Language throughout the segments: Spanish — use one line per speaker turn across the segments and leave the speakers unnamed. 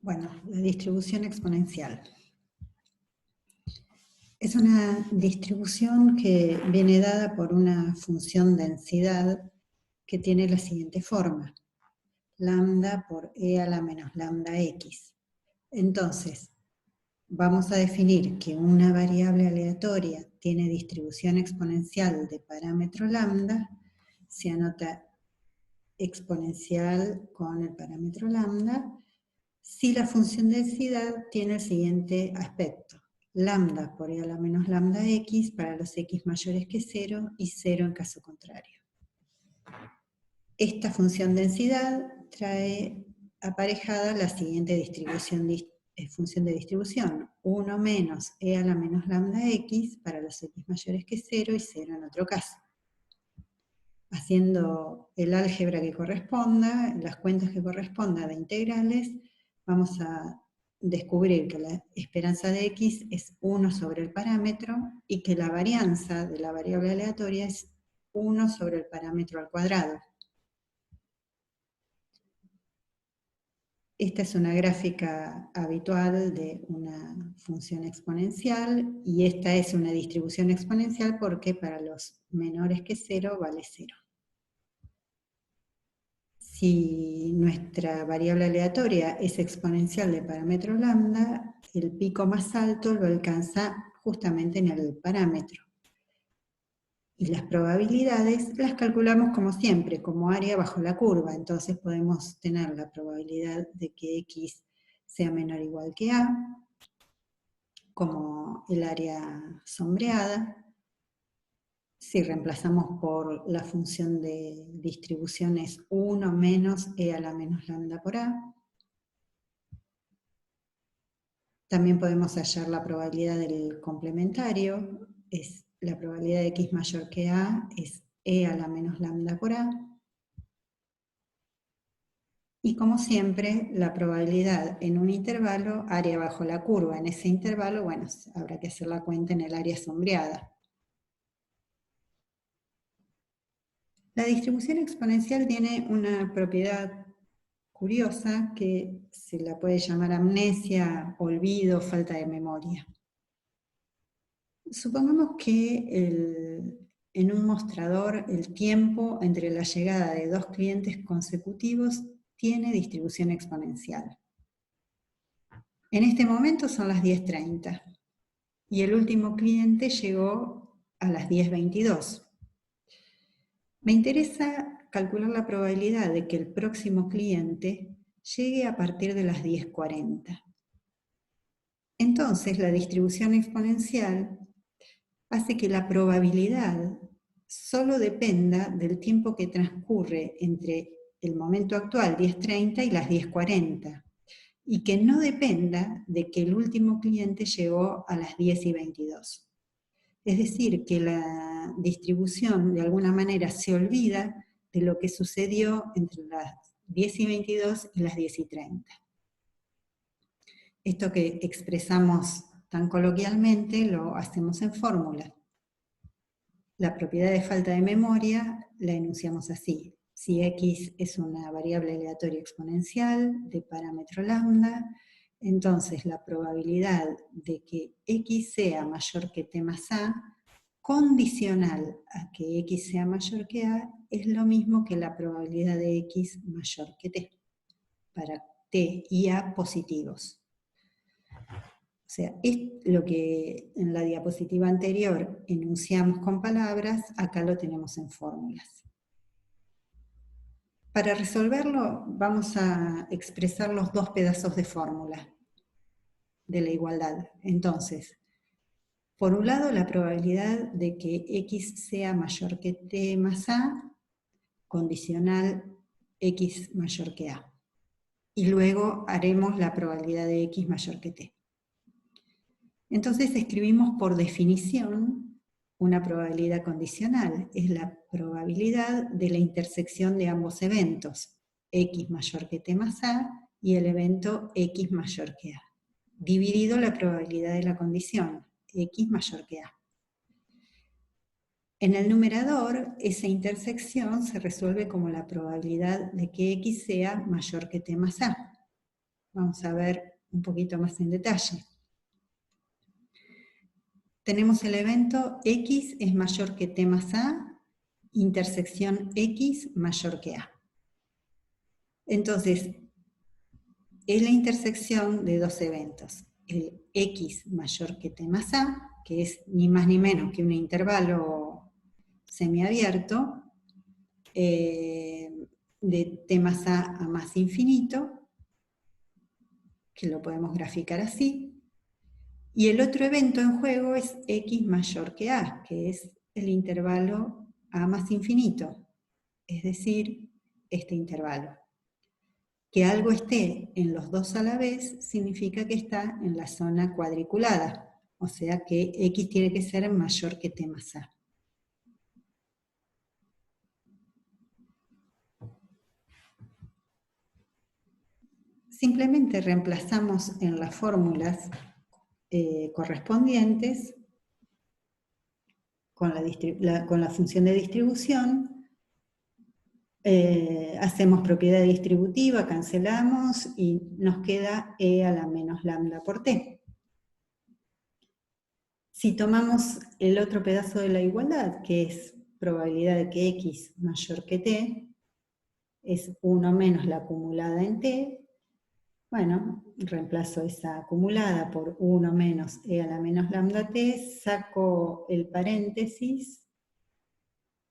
Bueno, la distribución exponencial. Es una distribución que viene dada por una función densidad que tiene la siguiente forma. Lambda por e a la menos lambda x. Entonces, vamos a definir que una variable aleatoria tiene distribución exponencial de parámetro lambda, se anota exponencial con el parámetro lambda, si la función densidad tiene el siguiente aspecto. Lambda por e a la menos lambda x para los x mayores que 0 y 0 en caso contrario. Esta función densidad trae aparejada la siguiente función de distribución. 1 menos e a la menos lambda x para los x mayores que 0 y 0 en otro caso. Haciendo el álgebra que corresponda, las cuentas que correspondan de integrales, vamos a descubrir que la esperanza de x es 1 sobre el parámetro y que la varianza de la variable aleatoria es 1 sobre el parámetro al cuadrado. Esta es una gráfica habitual de una función exponencial y esta es una distribución exponencial porque para los menores que 0 vale 0. Si nuestra variable aleatoria es exponencial de parámetro lambda, el pico más alto lo alcanza justamente en el parámetro. Y las probabilidades las calculamos como siempre, como área bajo la curva. Entonces podemos tener la probabilidad de que x sea menor o igual que a, como el área sombreada. Si reemplazamos por la función de distribución es 1 menos e a la menos lambda por a. También podemos hallar la probabilidad del complementario, es la probabilidad de x mayor que a, es e a la menos lambda por a. Y como siempre, la probabilidad en un intervalo, área bajo la curva en ese intervalo, bueno, habrá que hacer la cuenta en el área sombreada. La distribución exponencial tiene una propiedad curiosa que se la puede llamar amnesia, olvido, falta de memoria. Supongamos que en un mostrador el tiempo entre la llegada de dos clientes consecutivos tiene distribución exponencial. En este momento son las 10:30 y el último cliente llegó a las 10:22. Me interesa calcular la probabilidad de que el próximo cliente llegue a partir de las 10:40. Entonces, la distribución exponencial hace que la probabilidad solo dependa del tiempo que transcurre entre el momento actual, 10:30, y las 10:40, y que no dependa de que el último cliente llegó a las 10:22. Es decir, que la distribución de alguna manera se olvida de lo que sucedió entre las 10:22 y las 10:30. Esto que expresamos tan coloquialmente lo hacemos en fórmula. La propiedad de falta de memoria la enunciamos así. Si x es una variable aleatoria exponencial de parámetro lambda, entonces la probabilidad de que x sea mayor que t más a, condicional a que x sea mayor que a, es lo mismo que la probabilidad de x mayor que t, para t y a positivos. O sea, es lo que en la diapositiva anterior enunciamos con palabras, acá lo tenemos en fórmulas. Para resolverlo vamos a expresar los dos pedazos de fórmula de la igualdad. Entonces, por un lado la probabilidad de que x sea mayor que t más a, condicional x mayor que a. Y luego haremos la probabilidad de x mayor que t. Entonces escribimos por definición una probabilidad condicional. Es la probabilidad de la intersección de ambos eventos, x mayor que t más a y el evento x mayor que a, dividido la probabilidad de la condición, x mayor que a. En el numerador, esa intersección se resuelve como la probabilidad de que x sea mayor que t más a. Vamos a ver un poquito más en detalle. Tenemos el evento X es mayor que T más A, intersección X mayor que A. Entonces, es la intersección de dos eventos, el X mayor que T más A, que es ni más ni menos que un intervalo semiabierto, de T más A más infinito, que lo podemos graficar así, y el otro evento en juego es X mayor que A, que es el intervalo A más infinito, es decir, este intervalo. Que algo esté en los dos a la vez significa que está en la zona cuadriculada, o sea que X tiene que ser mayor que T más A. Simplemente reemplazamos en las fórmulas correspondientes con la función de distribución. Hacemos propiedad distributiva, cancelamos y nos queda E a la menos lambda por T. Si tomamos el otro pedazo de la igualdad, que es probabilidad de que X mayor que T, es 1 menos la acumulada en T, bueno, reemplazo esa acumulada por 1 menos E a la menos lambda T, saco el paréntesis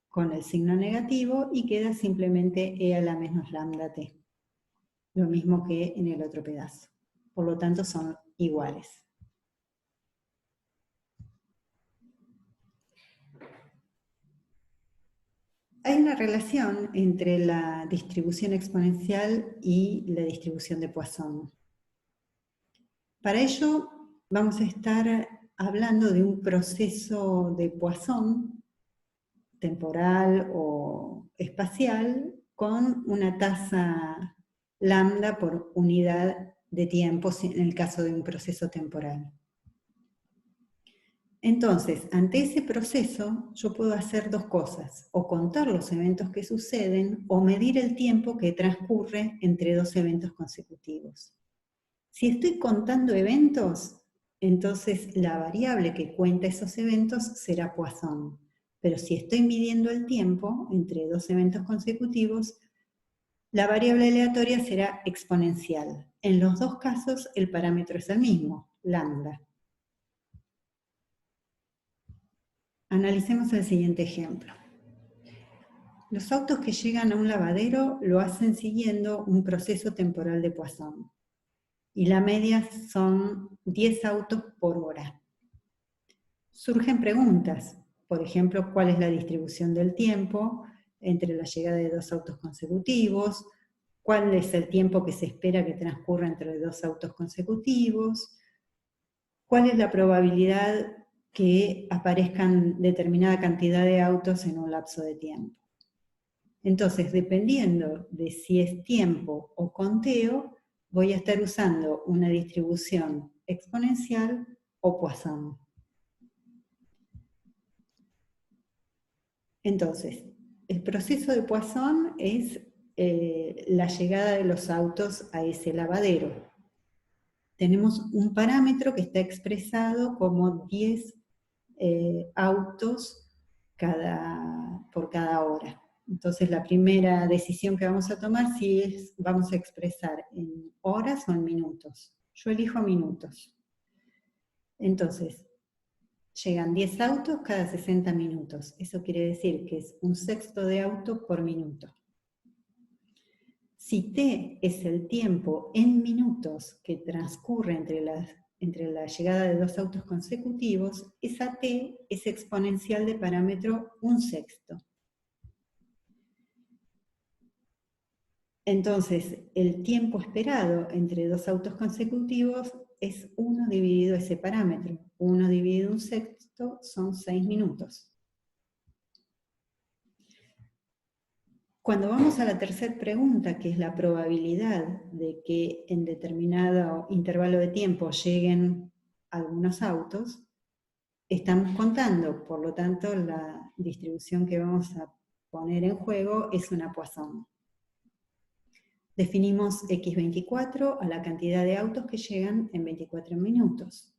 con el signo negativo y queda simplemente E a la menos lambda T. Lo mismo que en el otro pedazo. Por lo tanto, son iguales. Hay una relación entre la distribución exponencial y la distribución de Poisson. Para ello, vamos a estar hablando de un proceso de Poisson, temporal o espacial, con una tasa lambda por unidad de tiempo en el caso de un proceso temporal. Entonces, ante ese proceso, yo puedo hacer dos cosas, o contar los eventos que suceden, o medir el tiempo que transcurre entre dos eventos consecutivos. Si estoy contando eventos, entonces la variable que cuenta esos eventos será Poisson. Pero si estoy midiendo el tiempo entre dos eventos consecutivos, la variable aleatoria será exponencial. En los dos casos, el parámetro es el mismo, lambda. Analicemos el siguiente ejemplo. Los autos que llegan a un lavadero lo hacen siguiendo un proceso temporal de Poisson. Y la media son 10 autos por hora. Surgen preguntas, por ejemplo, ¿cuál es la distribución del tiempo entre la llegada de dos autos consecutivos? ¿Cuál es el tiempo que se espera que transcurra entre dos autos consecutivos? ¿Cuál es la probabilidad que aparezcan determinada cantidad de autos en un lapso de tiempo? Entonces, dependiendo de si es tiempo o conteo, voy a estar usando una distribución exponencial o Poisson. Entonces, el proceso de Poisson es la llegada de los autos a ese lavadero. Tenemos un parámetro que está expresado como 10 autos por cada hora. Entonces la primera decisión que vamos a tomar si vamos a expresar en horas o en minutos. Yo elijo minutos. Entonces, llegan 10 autos cada 60 minutos. Eso quiere decir que es un sexto de auto por minuto. Si t es el tiempo en minutos que transcurre entre la llegada de dos autos consecutivos, esa t es exponencial de parámetro un sexto. Entonces, el tiempo esperado entre dos autos consecutivos es 1 dividido ese parámetro. 1 dividido un sexto son 6 minutos. Cuando vamos a la tercera pregunta, que es la probabilidad de que en determinado intervalo de tiempo lleguen algunos autos, estamos contando, por lo tanto, la distribución que vamos a poner en juego es una Poisson. Definimos x24 a la cantidad de autos que llegan en 24 minutos.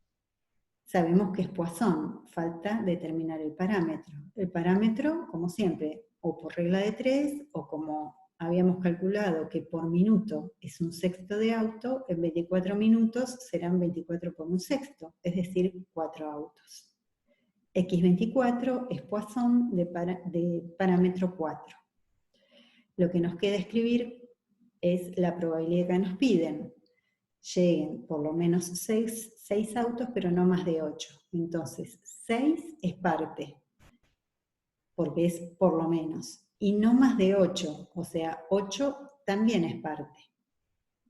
Sabemos que es Poisson, falta determinar el parámetro. El parámetro, como siempre, o por regla de 3, o como habíamos calculado que por minuto es un sexto de auto, en 24 minutos serán 24 por un sexto, es decir, 4 autos. X24 es Poisson de parámetro 4. Lo que nos queda escribir es la probabilidad que nos piden. Lleguen por lo menos 6 autos, pero no más de 8. Entonces, 6 es parte, porque es por lo menos. Y no más de 8, o sea, 8 también es parte.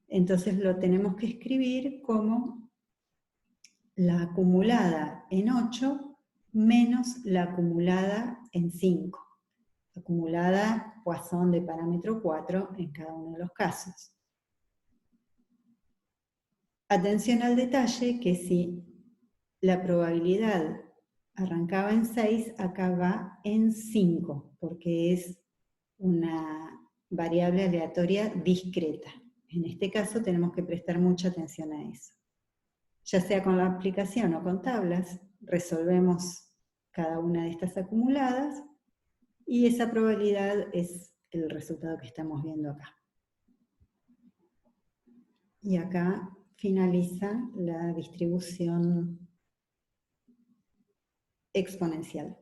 Entonces lo tenemos que escribir como la acumulada en 8 menos la acumulada en 5. Acumulada Poisson de parámetro 4 en cada uno de los casos. Atención al detalle que si la probabilidad arrancaba en 6, acá va en 5, porque es una variable aleatoria discreta. En este caso tenemos que prestar mucha atención a eso. Ya sea con la aplicación o con tablas, resolvemos cada una de estas acumuladas y esa probabilidad es el resultado que estamos viendo acá. Y acá finaliza la distribución exponencial.